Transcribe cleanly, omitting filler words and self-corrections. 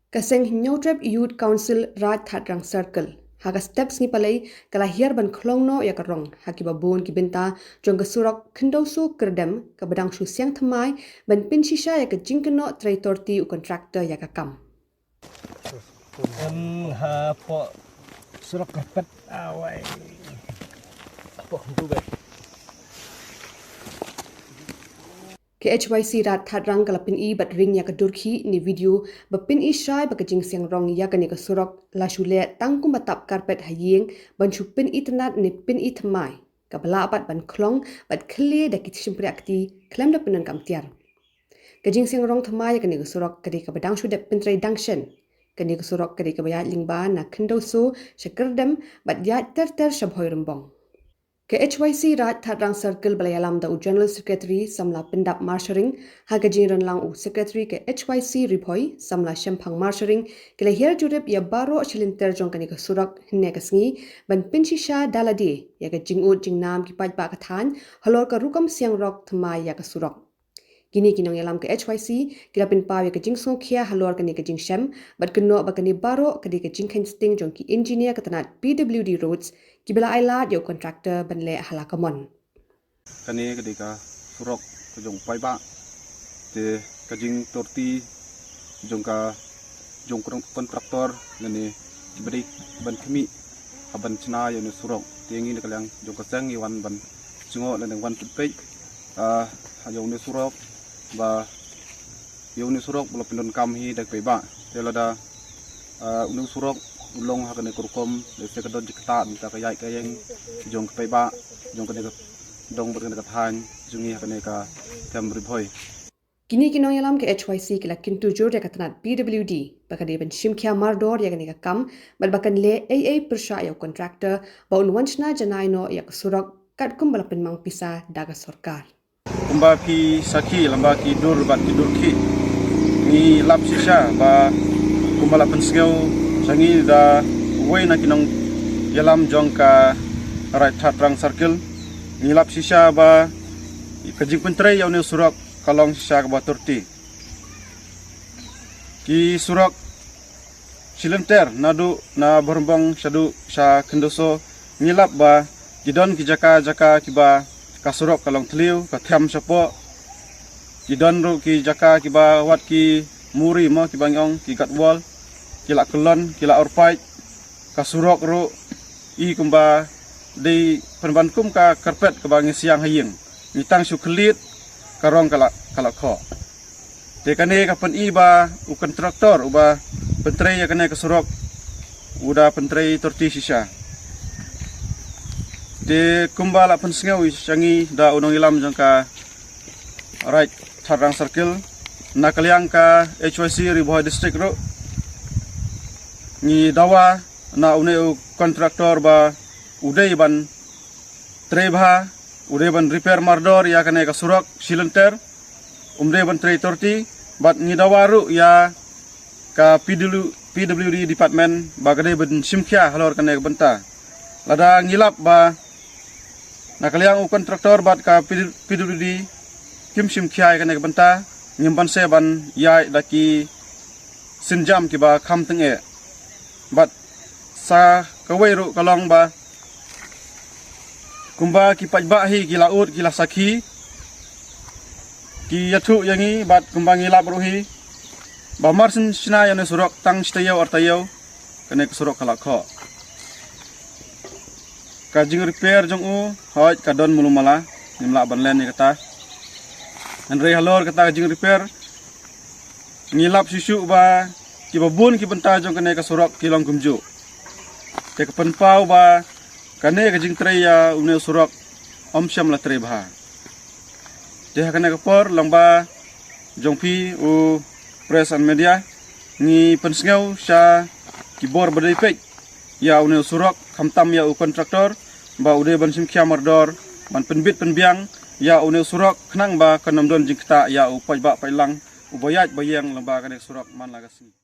Kaseng Hinyautrep Youth Council Raj Thatrang Circle. Haga steps ni palai kala hiar ban klongno ya karong haki babon ki benta jong kesurok kendoso kerdem ke bedang su siang thamai ban pinshisha ya ke jingkeno traitorti u kontraktor ya ka kam. Ha po surak karpet awai. Po tu be. KHYC Rat Thatrang kalapin i bat ring ya ka durki ni video bapin i shai ba ka jing siang rong ya ka ni ka surok la shule tangkum batap karpet hayeng ban chu pin i tanat ni pin i thamai ka bala apat ban klong bat khle da ki shimpriakti klem da pinan kam tiar ka jing siang rong thamai ya ka ni ka surok ka di ka badang shu da pin trai dangshen ka ni ka surok ka di ka bayat lingba na khendo so shakardam bat ya ter shabhoi rumbong KHYC Raj Thatrang Circle Balayalam da u General Secretary Samla Pindap Marshering haga jinran lang u Secretary KHYC Riphoy Samla Shemphang Marshering kila hier jurep ya baro chilinter jong kani ka surak hinne kasngi ban pinshisha daladi ya ka jingu jingnam ki paj ba ka than halor ka rukam siang rok thmai ya ka surak Gini kinong yalam ke HYC kila pin paw ya ka jingso khia halor kani ka jingshem bat keno ba kani baro kadi ka jingkhen sting jong ki engineer ka tanat PWD roads kibala ailat yo contractor banle halakamon kani ketika surok ke jong pai ba te kajing torti jong ka jong kontraktor ngani diberi ban kemi aban chna yo ne surok tengi ne kalang jong ka sang iwan ban cungo le wan pe yo ne surok ba yo ne surok bolo pindon kam hi dak pe ba te lada unu surok ulong hakane kurkom le sekadon jikta minta kayai kayeng jong pe ba jong kane dong ber kane than jungi hakane ka kam ribhoi Gini kinong yalam ke HYC kila kintu jor ya katanat PWD bakade ban shimkhia mardor ya gani ka kam bal bakan le AA persha ya contractor ba unwanchna janaino ya surak kat kumbala pinmang pisa daga sarkar kumba ki saki lamba ki dur bat ki dur ki ni lap sisa ba kumbala pensngeu sangi da wei na kinong yalam jong ka Raj Thatrang Circle ni lap sisa ba kajing pentrai yaw ne surak kalong sisa ka baturti ki surak silenter nadu na berembang sadu sa kendoso ngilap ba kidon ki jaka ki ba kasurok kalong tliu ka thiam sapo kidon ru ki jaka ki ba wat ki muri mo ki bangong ki gatwal kila kelon kila orpai kasurok ru i kumba di penbankum ka karpet ke bangi siang hayeng mitang su kelit karong kala kho te kane ka pen i ba u kontraktor uba pentrei ya kane kasurok uda pentrei torti sisa de kumbala pensngau sangi da unong ilam jangka Raj Thatrang Circle na kaliang ka HYC Ribhoi district ro ni dawa na uneu kontraktor ba udai ban trebha udai ban repair mardor ya kane ka surak silenter umde ban trei torti bat ni dawa ru ya ka PWD department ba gade ban simkhia halor kane ka benta lada ngilap ba na kaliang u kontraktor bat ka PWD kim sim khiai kane banta nyimban se ban yai daki sinjam ki ba kham teng e bat sa kawai ru kalong ba kumba ki pajba hi ki laut ki lasaki ki yathu yangi bat kumba ngilap ruhi ba marsin sina yane surok tang stayo artayo kane surok kala kho kajing repair jong u hoj kadon mulumala nimla banlen ni kata andre halor kata kajing repair ngilap susu ba ki babun ki benta jong kane ka surok kilong kumju te ka penpau ba kane kajing trei ya une surok omsyam la trei bha te kane ka por lamba jong pi u press and media ni pensngau sha ki bor badai pe ya une surok khamtam ya u kontraktor ba ude ban simkhia mardor ban penbit penbiang ya une surok khnang ba kanamdon jingta ya u pajba pailang ubayat bayang lamba kane surok man lagasni